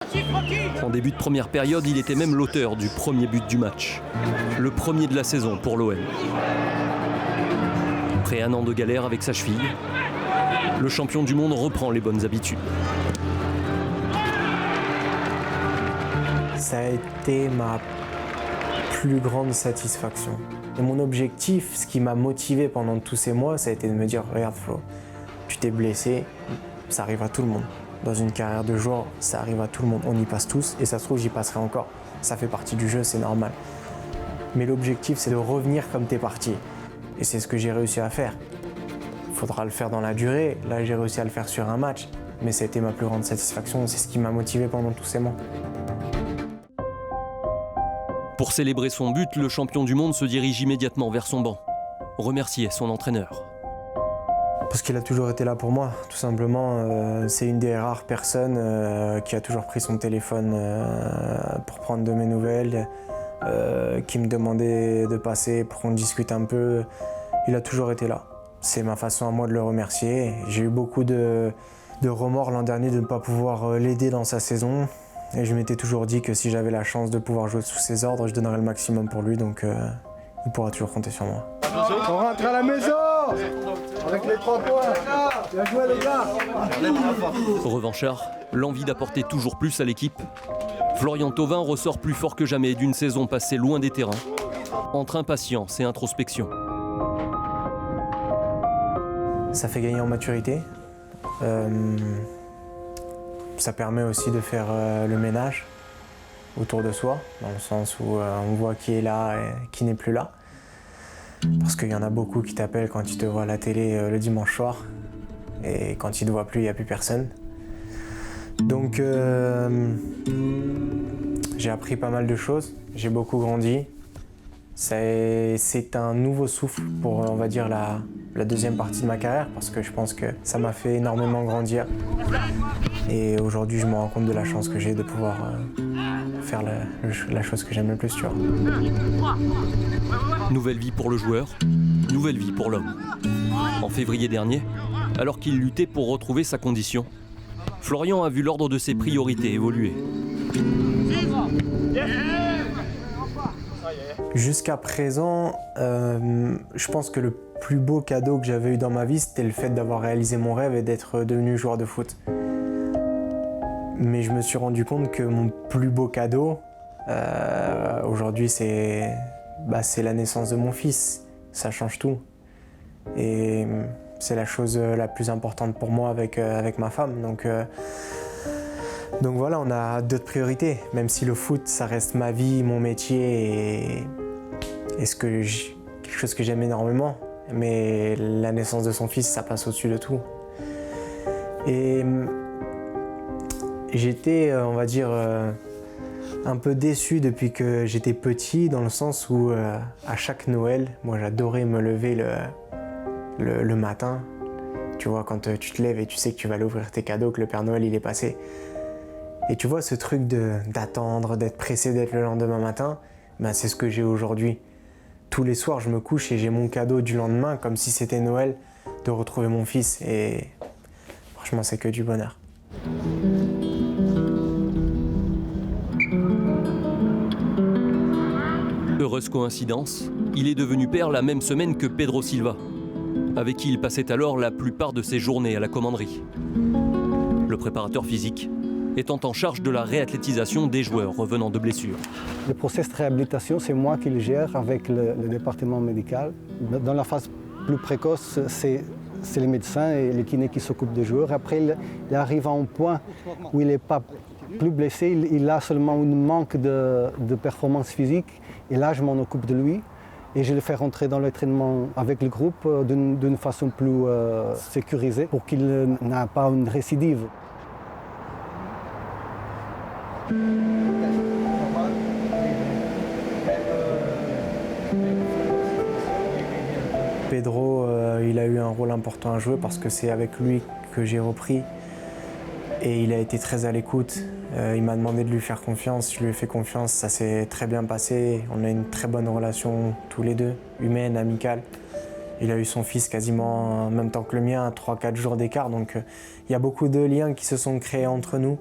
En début de première période, il était même l'auteur du premier but du match. Le premier de la saison pour l'OM. Après un an de galère avec sa cheville, le champion du monde reprend les bonnes habitudes. Ça a été ma plus grande satisfaction. Et mon objectif, ce qui m'a motivé pendant tous ces mois, ça a été de me dire « Regarde Flo, tu t'es blessé, ça arrive à tout le monde. Dans une carrière de joueur, ça arrive à tout le monde. On y passe tous et ça se trouve, j'y passerai encore. Ça fait partie du jeu, c'est normal. Mais l'objectif, c'est de revenir comme t'es parti. Et c'est ce que j'ai réussi à faire. Il faudra le faire dans la durée. Là, j'ai réussi à le faire sur un match. Mais ça a été ma plus grande satisfaction. C'est ce qui m'a motivé pendant tous ces mois. Pour célébrer son but, le champion du monde se dirige immédiatement vers son banc. Remercier son entraîneur. Parce qu'il a toujours été là pour moi, tout simplement. C'est une des rares personnes qui a toujours pris son téléphone pour prendre de mes nouvelles, qui me demandait de passer pour qu'on discute un peu. Il a toujours été là. C'est ma façon à moi de le remercier. J'ai eu beaucoup de remords l'an dernier de ne pas pouvoir l'aider dans sa saison. Et je m'étais toujours dit que si j'avais la chance de pouvoir jouer sous ses ordres, je donnerais le maximum pour lui. Donc il pourra toujours compter sur moi. On rentre à la maison avec les 3 points. Bien joué les gars. Revanchard, l'envie d'apporter toujours plus à l'équipe. Florian Thauvin ressort plus fort que jamais d'une saison passée loin des terrains, entre impatience et introspection. Ça fait gagner en maturité. Ça permet aussi de faire le ménage autour de soi, dans le sens où on voit qui est là et qui n'est plus là. Parce qu'il y en a beaucoup qui t'appellent quand ils te voient à la télé le dimanche soir. Et quand ils ne te voient plus, il n'y a plus personne. Donc j'ai appris pas mal de choses, j'ai beaucoup grandi. C'est un nouveau souffle pour, on va dire, la deuxième partie de ma carrière, parce que je pense que ça m'a fait énormément grandir. Et aujourd'hui, je me rends compte de la chance que j'ai de pouvoir faire la chose que j'aime le plus, tu vois. Nouvelle vie pour le joueur, nouvelle vie pour l'homme. En février dernier, alors qu'il luttait pour retrouver sa condition, Florian a vu l'ordre de ses priorités évoluer. Jusqu'à présent, je pense que le plus beau cadeau que j'avais eu dans ma vie, c'était le fait d'avoir réalisé mon rêve et d'être devenu joueur de foot. Mais je me suis rendu compte que mon plus beau cadeau, aujourd'hui, c'est la naissance de mon fils. Ça change tout. Et c'est la chose la plus importante pour moi avec ma femme. Donc voilà, on a d'autres priorités. Même si le foot, ça reste ma vie, mon métier et quelque chose que j'aime énormément. Mais la naissance de son fils, ça passe au-dessus de tout. Et j'étais, on va dire, un peu déçu depuis que j'étais petit, dans le sens où à chaque Noël, moi j'adorais me lever le matin. Tu vois, quand tu te lèves et tu sais que tu vas aller ouvrir tes cadeaux, que le Père Noël il est passé. Et tu vois, ce truc d'attendre, d'être pressé d'être le lendemain matin, c'est ce que j'ai aujourd'hui. Tous les soirs, je me couche et j'ai mon cadeau du lendemain, comme si c'était Noël, de retrouver mon fils. Et franchement, c'est que du bonheur. Heureuse coïncidence, il est devenu père la même semaine que Pedro Silva, avec qui il passait alors la plupart de ses journées à la commanderie. Le préparateur physique étant en charge de la réathlétisation des joueurs revenant de blessures. Le processus de réhabilitation, c'est moi qui le gère avec le département médical. Dans la phase plus précoce, c'est les médecins et les kinés qui s'occupent des joueurs. Après, il arrive à un point où il n'est pas plus blessé, il a seulement un manque de performance physique. Et là, je m'en occupe de lui et je le fais rentrer dans l'entraînement avec le groupe d'une façon plus sécurisée pour qu'il n'ait pas une récidive. Pedro, il a eu un rôle important à jouer parce que c'est avec lui que j'ai repris et il a été très à l'écoute. Il m'a demandé de lui faire confiance, je lui ai fait confiance, ça s'est très bien passé. On a une très bonne relation tous les deux, humaine, amicale. Il a eu son fils quasiment en même temps que le mien, à 3-4 jours d'écart, donc il y a beaucoup de liens qui se sont créés entre nous.